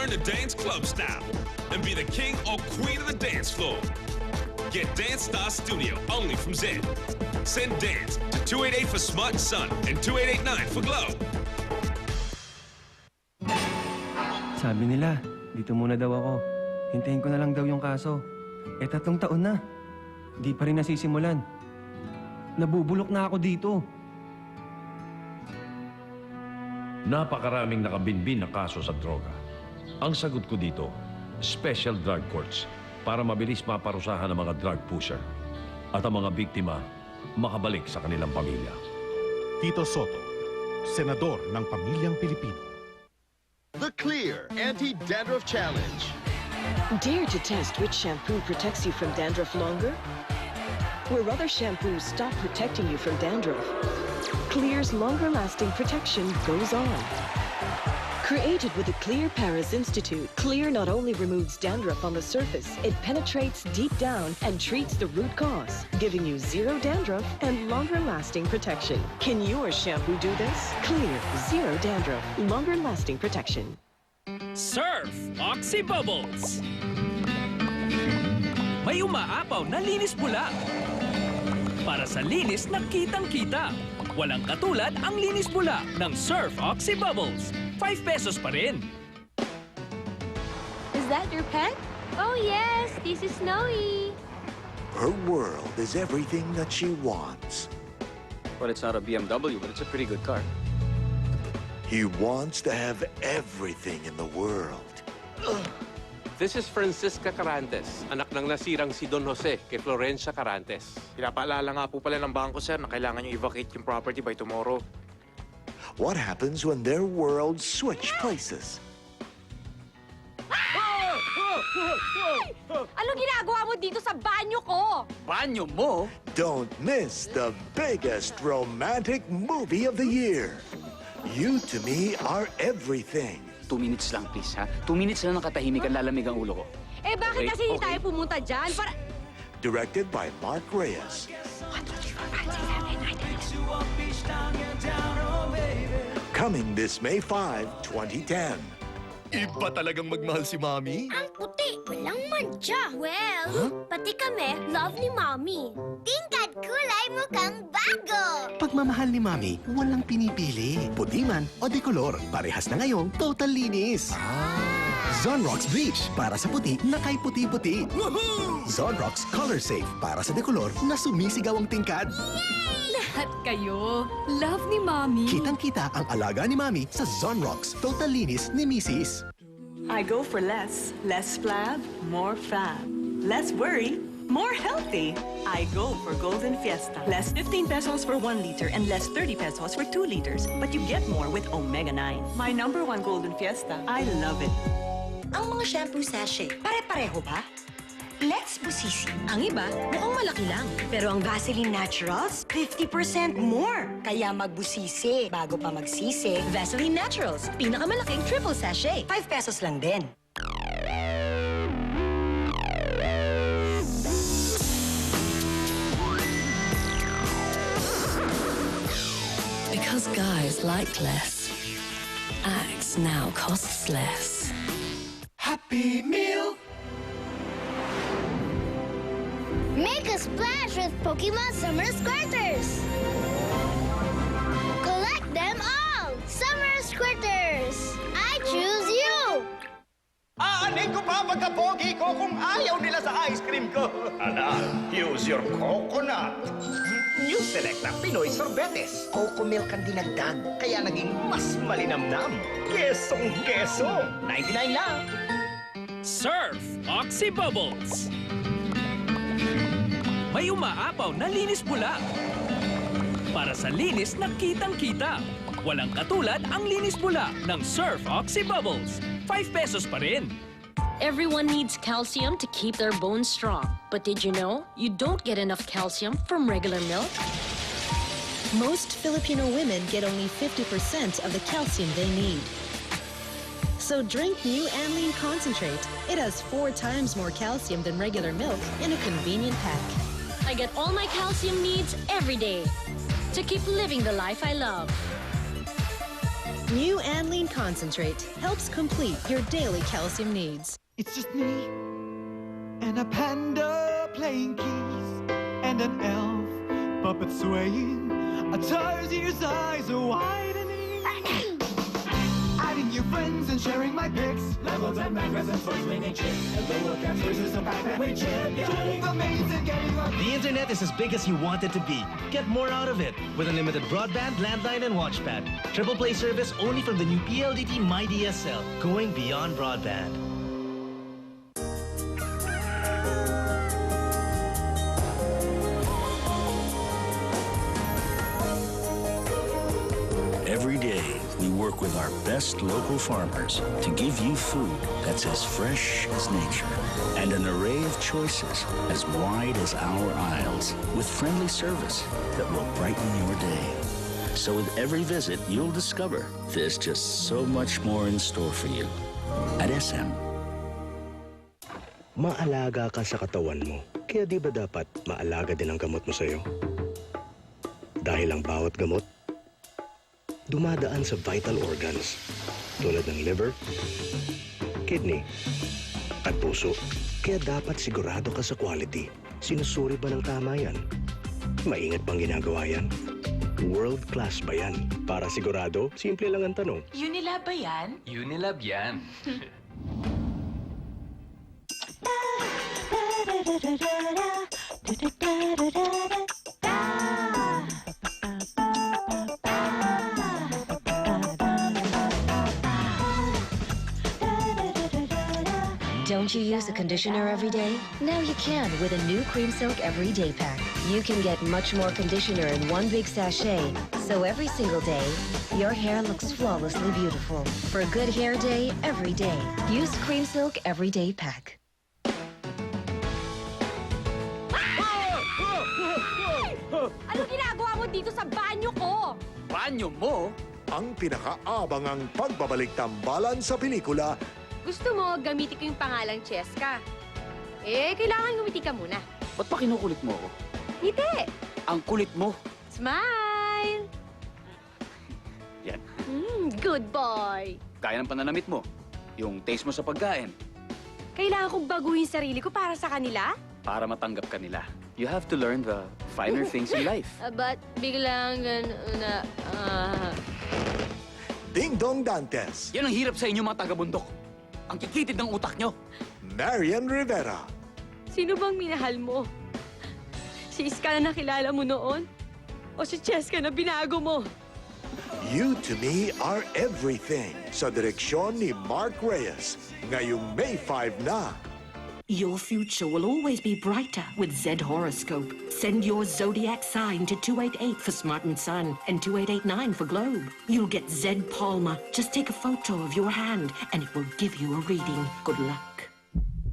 Learn to dance club style and be the king or queen of the dance floor. Get Dance Star Studio only from Zen. Send Dance to 288 for Smart Sun and 2889 for Glow. Sabi nila, dito muna daw ako. Hintayin ko na lang daw yung kaso. 3 taon na. Di pa rin nasisimulan. Nabubulok na ako dito. Napakaraming nakabinbin na kaso sa droga. Ang sagot ko dito, special drug courts para mabilis maparusahan ang mga drug pusher at ang mga biktima makabalik sa kanilang pamilya. Tito Soto, Senador ng Pamilyang Pilipino. The Clear Anti-Dandruff Challenge. Dare to test which shampoo protects you from dandruff longer? Where other shampoos stop protecting you from dandruff, Clear's longer-lasting protection goes on. Created with the Clear Paris Institute, Clear not only removes dandruff on the surface, it penetrates deep down and treats the root cause, giving you zero dandruff and longer-lasting protection. Can your shampoo do this? Clear, zero dandruff, longer-lasting protection. Surf Oxy Bubbles! May umaapaw na linis pula. Para sa linis na kitang-kita. Walang katulad ang linis pula ng Surf Oxy Bubbles. 5 pesos pa rin. Is that your pet? Oh yes, this is Snowy. Her world is everything that she wants. Well, it's not a BMW, but it's a pretty good car. He wants to have everything in the world. This is Francisca Carantes, anak ng nasirang si Don Jose kay Florencia Carantes. Pinapaalala nga po pala ng bangko, sir, na kailangan nyo i-vacate yung property by tomorrow. What happens when their worlds switch places? Anong ginagawa mo dito sa banyo ko? Banyo mo? Don't miss the biggest romantic movie of the year. You to me are everything. 2 minutes lang, please, ha? 2 minutes lang ng katahimikan, lalamig ang ulo ko. Eh bakit Okay, kasi hindi okay. tayo pumunta dyan? Para... Directed by Mark Reyes. Coming this May 5, 2010. Iba talagang magmahal si Mami. Ang puti, walang mancha. Well, pati kami, love ni Mommy. Tingkad kulay mukhang bago. Pagmamahal ni Mami, walang pinipili. Puti man o dekolor, parehas na ngayong total linis. Zonrox Bleach, para sa puti na kay puti-puti. Zonrox Color Safe, para sa dekolor na sumisigaw ang tingkad. Lahat kayo, love ni Mommy. Kitang-kita ang alaga ni Mami sa Zonrox Total Linis ni Mrs. I go for less. Less flab, more fab. Less worry, more healthy. I go for Golden Fiesta. Less 15 pesos for 1 liter and less 30 pesos for 2 liters. But you get more with Omega 9. My #1 Golden Fiesta. I love it. Ang mga shampoo sachet, pare-pareho ba? Let's Busisi. Ang iba, mukhang malaki lang. Pero ang Vaseline Naturals, 50% more. Kaya magbusisi bago pa magsisi. Vaseline Naturals, pinakamalaking triple sachet. 5 pesos lang din. Because guys like less, Axe now costs less. Happy Meal! Make a splash with Pokemon Summer Squirters! Collect them all! Summer Squirters! I choose you! Aanin ko pa pagka-pogi ko kung ayaw nila sa ice cream ko. Ana, use your coconut. New Select na Pinoy Sorbetes. Coco milk ang dinagdag, kaya naging mas malinamnam. Kesong-keso. 99 lang. Surf Oxy Bubbles! May umaapaw na linis pula. Para sa linis na kitang-kita. Walang katulad ang linis pula ng Surf Oxy Bubbles. 5 pesos pa rin. Everyone needs calcium to keep their bones strong. But did you know you don't get enough calcium from regular milk? Most Filipino women get only 50% of the calcium they need. So drink new Anlene Concentrate. It has 4 times more calcium than regular milk in a convenient pack. I get all my calcium needs every day to keep living the life I love. New Anline Concentrate helps complete your daily calcium needs. It's just me and a panda playing keys and an elf puppet swaying. A Tarzier's eyes are widening. Adding new friends and sharing my pics. Levels and magazines and toys swinging chicks. And lower caps versus a Pac-Man we champion. Doing the maze and getting up. The internet is as big as you want it to be. Get more out of it with unlimited broadband, landline, and watchpad. Triple play service only from the new PLDT MyDSL. Going beyond broadband. Every day, we work with our best local farmers to give you food that's as fresh as nature and an array of choices as wide as our aisles with friendly service that will brighten your day. So with every visit, you'll discover there's just so much more in store for you at SM. Maalaga ka sa katawan mo, kaya di ba dapat maalaga din ang gamot mo sa'yo? Dahil ang bawat gamot, dumadaan sa vital organs tulad ng liver, kidney, at puso. Kaya dapat sigurado ka sa quality. Sinusuri ba ng tama yan? Maingat bang ginagawa yan? World class ba yan? Para sigurado, simple lang ang tanong. Unilab ba yan? Unilab yan. Don't you use a conditioner every day? Now you can with a new Cream Silk Everyday Pack. You can get much more conditioner in one big sachet. So every single day, your hair looks flawlessly beautiful. For a good hair day, every day. Use Cream Silk Everyday Pack. Ano ginagawa mo dito sa banyo ko? Banyo mo? Ang pinakaabangang pagbabalik tambalan sa pelikula. Gusto mo gamitin ko yung pangalang Cheska? Eh, kailangan gumiti ka muna. Ba't pa kinukulit mo ako? Ngiti! Ang kulit mo. Smile! Yan. Good boy! Kaya ng pananamit mo. Yung taste mo sa pagkain. Kailangan kong baguhin sarili ko para sa kanila? Para matanggap ka nila. You have to learn the finer things in life. But biglang na... Ding Dong Dantes. Yan ang hirap sa inyo mga taga-bundok. Ang kikitid ng utak nyo. Marian Rivera. Sino bang minahal mo? Si Iska na nakilala mo noon? O si Cheska na binago mo? You to me are everything. Sa direksyon ni Mark Reyes. Ngayong May 5 na. Your future will always be brighter with Z Horoscope. Send your zodiac sign to 288 for Smart and Sun and 2889 for Globe. You'll get Z Palmer. Just take a photo of your hand and it will give you a reading. Good luck.